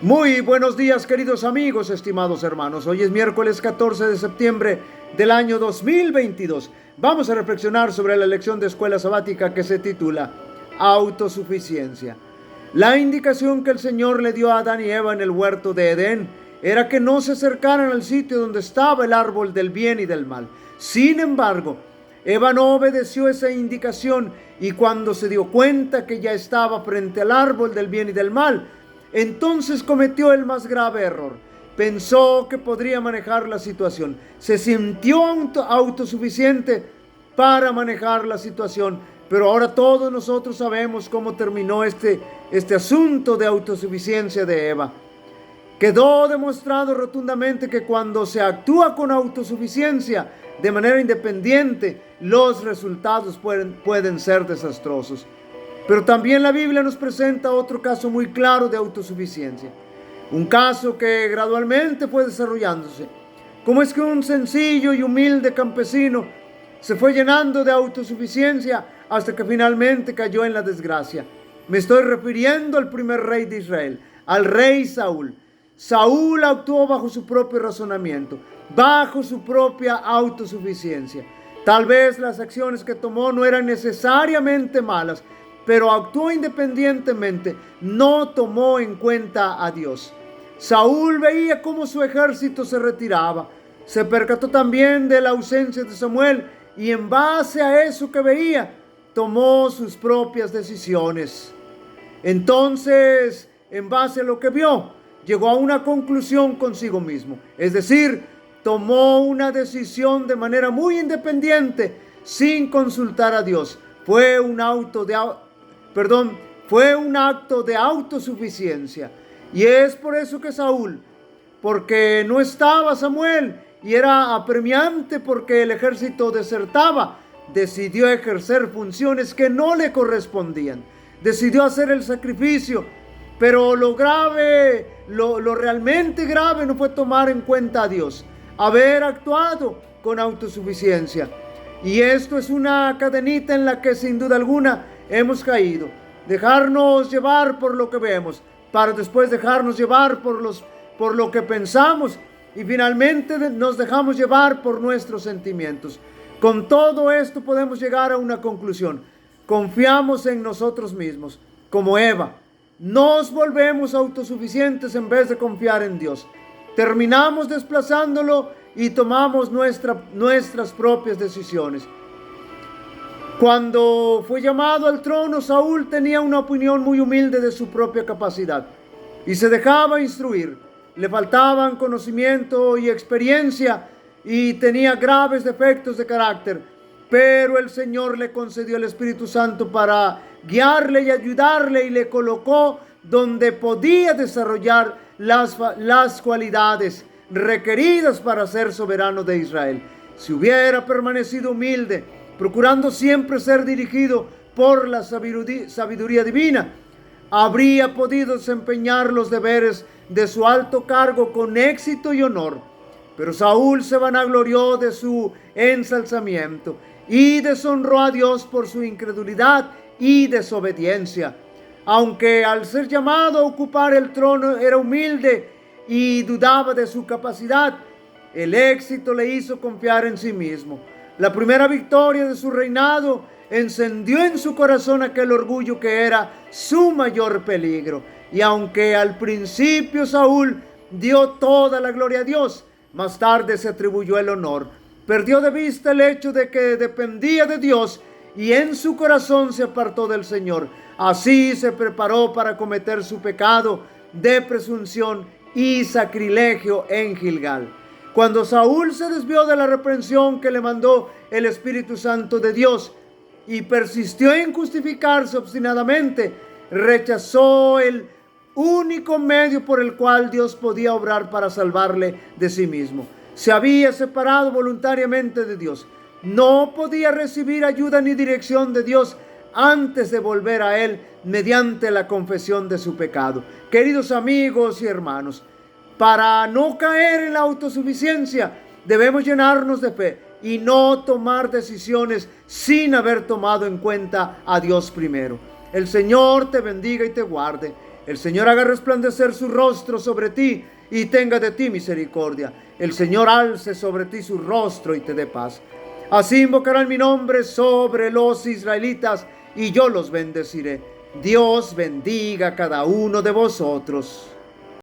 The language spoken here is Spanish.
Muy buenos días, queridos amigos, estimados hermanos. Hoy es miércoles 14 de septiembre del año 2022. Vamos a reflexionar sobre la lección de escuela sabática que se titula Autosuficiencia. La indicación que el Señor le dio a Adán y Eva en el huerto de Edén era que no se acercaran al sitio donde estaba el árbol del bien y del mal. Sin embargo, Eva no obedeció esa indicación y cuando se dio cuenta que ya estaba frente al árbol del bien y del mal, entonces cometió el más grave error. Pensó que podría manejar la situación. Se sintió autosuficiente para manejar la situación. Pero ahora todos nosotros sabemos cómo terminó este asunto de autosuficiencia de Eva. Quedó demostrado rotundamente que cuando se actúa con autosuficiencia de manera independiente, los resultados pueden ser desastrosos. Pero también la Biblia nos presenta otro caso muy claro de autosuficiencia. Un caso que gradualmente fue desarrollándose. Cómo es que un sencillo y humilde campesino se fue llenando de autosuficiencia hasta que finalmente cayó en la desgracia. Me estoy refiriendo al primer rey de Israel, al rey Saúl. Saúl actuó bajo su propio razonamiento, bajo su propia autosuficiencia. Tal vez las acciones que tomó no eran necesariamente malas, pero actuó independientemente, no tomó en cuenta a Dios. Saúl veía cómo su ejército se retiraba, se percató también de la ausencia de Samuel y en base a eso que veía, tomó sus propias decisiones. Entonces, en base a lo que vio, llegó a una conclusión consigo mismo, es decir, tomó una decisión de manera muy independiente, sin consultar a Dios. Fue un acto de autosuficiencia. Y es por eso que Saúl, porque no estaba Samuel y era apremiante porque el ejército desertaba, decidió ejercer funciones que no le correspondían. Decidió hacer el sacrificio, pero lo realmente grave no fue tomar en cuenta a Dios, haber actuado con autosuficiencia. Y esto es una cadenita en la que sin duda alguna hemos caído. Dejarnos llevar por lo que vemos, para después dejarnos llevar por lo que pensamos y finalmente nos dejamos llevar por nuestros sentimientos. Con todo esto podemos llegar a una conclusión. Confiamos en nosotros mismos, como Eva. Nos volvemos autosuficientes en vez de confiar en Dios. Terminamos desplazándolo y tomamos nuestras propias decisiones. Cuando fue llamado al trono, Saúl tenía una opinión muy humilde de su propia capacidad y se dejaba instruir. Le faltaban conocimiento y experiencia y tenía graves defectos de carácter, pero el Señor le concedió el Espíritu Santo para guiarle y ayudarle y le colocó donde podía desarrollar las cualidades requeridas para ser soberano de Israel. Si hubiera permanecido humilde, procurando siempre ser dirigido por la sabiduría divina, habría podido desempeñar los deberes de su alto cargo con éxito y honor. Pero Saúl se vanaglorió de su ensalzamiento y deshonró a Dios por su incredulidad y desobediencia. Aunque al ser llamado a ocupar el trono era humilde y dudaba de su capacidad, el éxito le hizo confiar en sí mismo. La primera victoria de su reinado encendió en su corazón aquel orgullo que era su mayor peligro. Y aunque al principio Saúl dio toda la gloria a Dios, más tarde se atribuyó el honor. Perdió de vista el hecho de que dependía de Dios y en su corazón se apartó del Señor. Así se preparó para cometer su pecado de presunción y sacrilegio en Gilgal. Cuando Saúl se desvió de la reprensión que le mandó el Espíritu Santo de Dios y persistió en justificarse obstinadamente, rechazó el único medio por el cual Dios podía obrar para salvarle de sí mismo. Se había separado voluntariamente de Dios. No podía recibir ayuda ni dirección de Dios antes de volver a Él mediante la confesión de su pecado. Queridos amigos y hermanos, para no caer en la autosuficiencia, debemos llenarnos de fe y no tomar decisiones sin haber tomado en cuenta a Dios primero. El Señor te bendiga y te guarde. El Señor haga resplandecer su rostro sobre ti y tenga de ti misericordia. El Señor alce sobre ti su rostro y te dé paz. Así invocarán mi nombre sobre los israelitas y yo los bendeciré. Dios bendiga a cada uno de vosotros.